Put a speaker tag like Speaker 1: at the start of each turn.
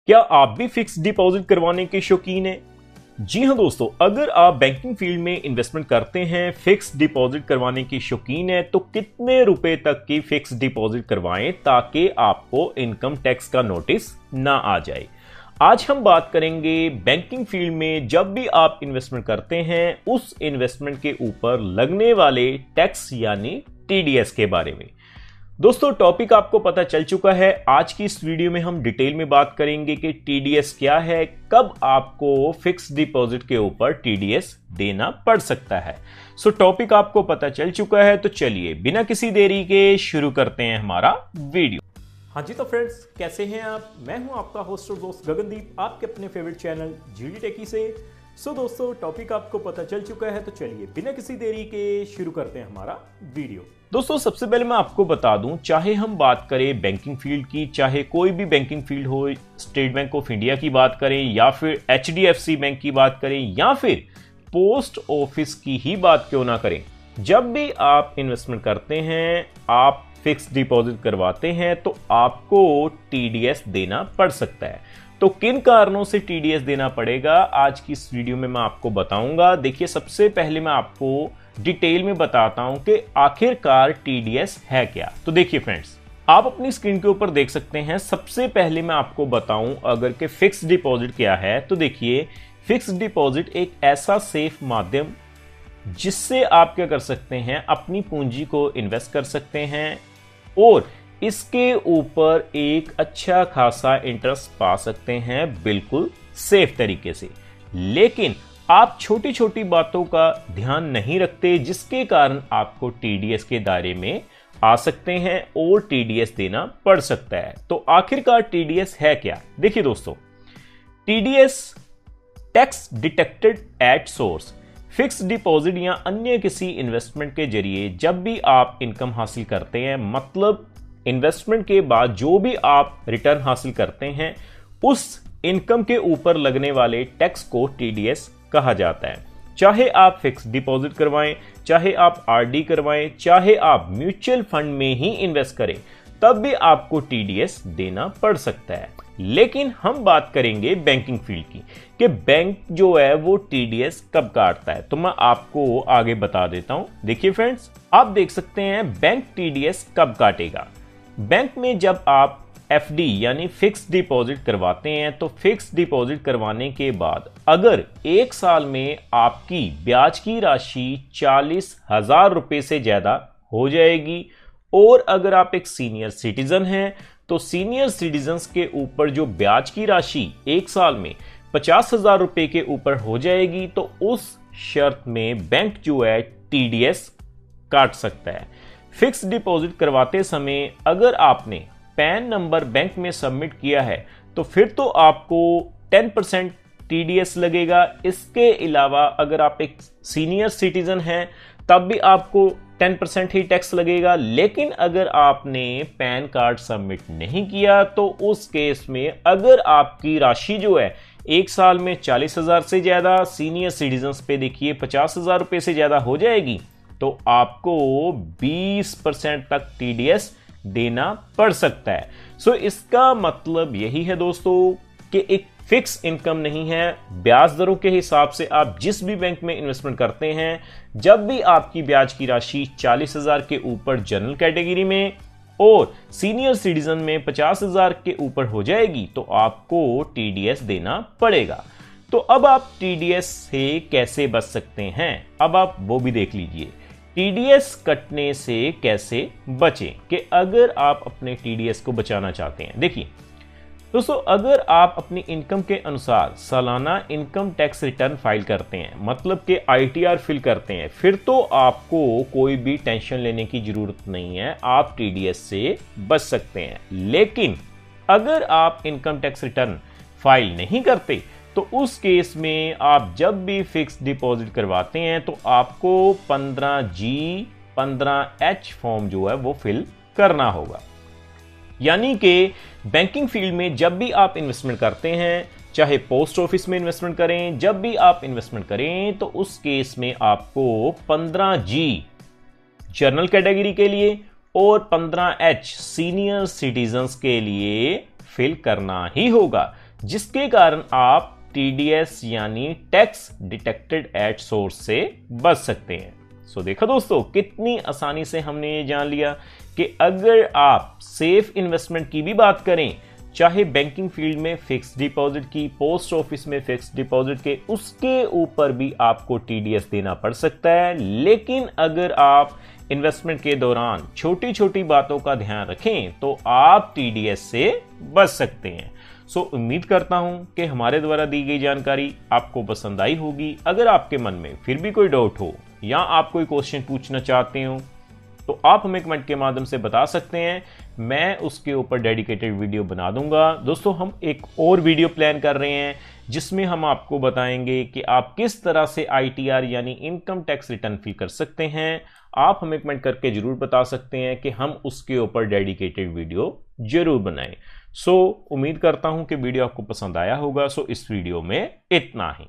Speaker 1: क्या आप भी फिक्स डिपॉजिट करवाने के शौकीन हैं? जी हां दोस्तों, अगर आप बैंकिंग फील्ड में इन्वेस्टमेंट करते हैं, फिक्स डिपॉजिट करवाने की शौकीन है, तो कितने रुपए तक की फिक्स डिपॉजिट करवाएं ताकि आपको इनकम टैक्स का नोटिस ना आ जाए। आज हम बात करेंगे बैंकिंग फील्ड में जब भी आप इन्वेस्टमेंट करते हैं उस इन्वेस्टमेंट के ऊपर लगने वाले टैक्स यानी टीडीएस के बारे में। दोस्तों, टॉपिक आपको पता चल चुका है। आज की इस वीडियो में हम डिटेल में बात करेंगे कि टीडीएस क्या है, कब आपको फिक्स डिपॉजिट के ऊपर टीडीएस देना पड़ सकता है। सो टॉपिक आपको पता चल चुका है, तो चलिए बिना किसी देरी के शुरू करते हैं हमारा वीडियो। हाँ जी, तो फ्रेंड्स कैसे हैं आप? मैं हूं आपका होस्ट और दोस्त गगनदीप, आपके अपने फेवरेट चैनल जीडी टेकी से। सो दोस्तों, टॉपिक आपको पता चल चुका है, तो चलिए बिना किसी देरी के शुरू करते हैं हमारा वीडियो। दोस्तों, सबसे पहले मैं आपको बता दूं, चाहे हम बात करें बैंकिंग फील्ड की, चाहे कोई भी बैंकिंग फील्ड हो, स्टेट बैंक ऑफ इंडिया की बात करें या फिर एचडीएफसी बैंक की बात करें या फिर पोस्ट ऑफिस की ही बात क्यों ना करें, जब भी आप इन्वेस्टमेंट करते हैं, आप फिक्स डिपॉजिट करवाते हैं, तो आपको टीडीएस देना पड़ सकता है। तो किन कारणों से टीडीएस देना पड़ेगा, आज की इस वीडियो में मैं आपको बताऊंगा। देखिए, सबसे पहले मैं आपको डिटेल में बताता हूं कि आखिरकार टीडीएस है क्या। तो देखिए फ्रेंड्स, आप अपनी स्क्रीन के ऊपर देख सकते हैं। सबसे पहले मैं आपको बताऊं अगर कि फिक्स डिपॉजिट क्या है, तो देखिए, फिक्स डिपॉजिट एक ऐसा सेफ माध्यम जिससे आप क्या कर सकते हैं, अपनी पूंजी को इन्वेस्ट कर सकते हैं और इसके ऊपर एक अच्छा खासा इंटरेस्ट पा सकते हैं, बिल्कुल सेफ तरीके से। लेकिन आप छोटी छोटी बातों का ध्यान नहीं रखते, जिसके कारण आपको टीडीएस के दायरे में आ सकते हैं और टीडीएस देना पड़ सकता है। तो आखिरकार टीडीएस है क्या? देखिए दोस्तों, TDS tax detected at source. Fix deposit या अन्य किसी इन्वेस्टमेंट के जरिए जब भी आप इनकम हासिल करते हैं, मतलब इन्वेस्टमेंट के बाद जो भी आप रिटर्न हासिल करते हैं, उस इनकम के ऊपर लगने वाले टैक्स को टीडीएस कहा जाता है। चाहे आप फिक्स डिपॉजिट करवाएं, चाहे आप आरडी करवाएं, चाहे आप म्यूचुअल फंड में ही इन्वेस्ट करें, तब भी आपको टीडीएस देना पड़ सकता है। लेकिन हम बात करेंगे बैंकिंग फील्ड की कि बैंक जो है वो टीडीएस कब काटता है, तो मैं आपको आगे बता देता हूं। देखिए फ्रेंड्स, आप देख सकते हैं बैंक टीडीएस कब काटेगा। बैंक में जब आप एफडी यानी फिक्स डिपॉजिट करवाते हैं, तो फिक्स डिपॉजिट करवाने के बाद अगर एक साल में आपकी ब्याज की राशि 40,000 रुपए से ज्यादा हो जाएगी और अगर आप एक सीनियर सिटीजन हैं, तो सीनियर सिटीजन के ऊपर जो ब्याज की राशि एक साल में 50,000 रुपए के ऊपर हो जाएगी, तो उस शर्त में बैंक जो है टीडीएस काट सकता है। फिक्स डिपॉजिट करवाते समय अगर आपने पैन नंबर बैंक में सबमिट किया है, तो फिर तो आपको 10% टीडीएस लगेगा। इसके अलावा अगर आप एक सीनियर सिटीजन हैं, तब भी आपको 10% ही टैक्स लगेगा। लेकिन अगर आपने पैन कार्ड सबमिट नहीं किया, तो उस केस में अगर आपकी राशि जो है एक साल में 40,000 से ज्यादा, सीनियर सिटीजन पे देखिए 50,000 रुपए से ज्यादा हो जाएगी, तो आपको 20% तक टीडीएस देना पड़ सकता है। सो इसका मतलब यही है दोस्तों कि एक फिक्स इनकम नहीं है। ब्याज दरों के हिसाब से आप जिस भी बैंक में इन्वेस्टमेंट करते हैं, जब भी आपकी ब्याज की राशि 40,000 के ऊपर जनरल कैटेगरी में और सीनियर सिटीजन में 50,000 के ऊपर हो जाएगी, तो आपको टीडीएस देना पड़ेगा। तो अब आप टीडीएस से कैसे बच सकते हैं, अब आप वो भी देख लीजिए। टीडीएस कटने से कैसे बचें, कि अगर आप अपने टीडीएस को बचाना चाहते हैं। देखिए दोस्तों, अगर आप अपनी इनकम के अनुसार सालाना इनकम टैक्स रिटर्न फाइल करते हैं, मतलब कि आईटीआर फिल करते हैं, फिर तो आपको कोई भी टेंशन लेने की जरूरत नहीं है, आप टीडीएस से बच सकते हैं। लेकिन अगर आप इनकम टैक्स रिटर्न फाइल नहीं करते, तो उस केस में आप जब भी फिक्स डिपॉजिट करवाते हैं, तो आपको 15G 15H फॉर्म जो है वो फिल करना होगा। यानी कि बैंकिंग फील्ड में जब भी आप इन्वेस्टमेंट करते हैं, चाहे पोस्ट ऑफिस में इन्वेस्टमेंट करें, जब भी आप इन्वेस्टमेंट करें, तो उस केस में आपको 15G जनरल कैटेगरी के लिए और 15H सीनियर सिटीजन्स के लिए फिल करना ही होगा। जिसके कारण आप टीडीएस यानी टैक्स डिटेक्टेड एट सोर्स से बच सकते हैं। सो देखा दोस्तों, कितनी आसानी से हमने ये जान लिया कि अगर आप सेफ इन्वेस्टमेंट की भी बात करें, चाहे बैंकिंग फील्ड में फिक्स डिपॉजिट की, पोस्ट ऑफिस में फिक्स डिपॉजिट के, उसके ऊपर भी आपको टीडीएस देना पड़ सकता है। लेकिन अगर आप इन्वेस्टमेंट के दौरान छोटी छोटी बातों का ध्यान रखें तो आप टीडीएस से बच सकते हैं। सो उम्मीद करता हूं कि हमारे द्वारा दी गई जानकारी आपको पसंद आई होगी। अगर आपके मन में फिर भी कोई डाउट हो या आप कोई क्वेश्चन पूछना चाहते हो तो आप हमें कमेंट के माध्यम से बता सकते हैं, मैं उसके ऊपर डेडिकेटेड वीडियो बना दूंगा। दोस्तों, हम एक और वीडियो प्लान कर रहे हैं जिसमें हम आपको बताएंगे कि आप किस तरह से आईटीआर यानी इनकम टैक्स रिटर्न फिल कर सकते हैं। आप हमें कमेंट करके जरूर बता सकते हैं कि हम उसके ऊपर डेडिकेटेड वीडियो जरूर बनाएं। सो उम्मीद करता हूं कि वीडियो आपको पसंद आया होगा। सो इस वीडियो में इतना ही।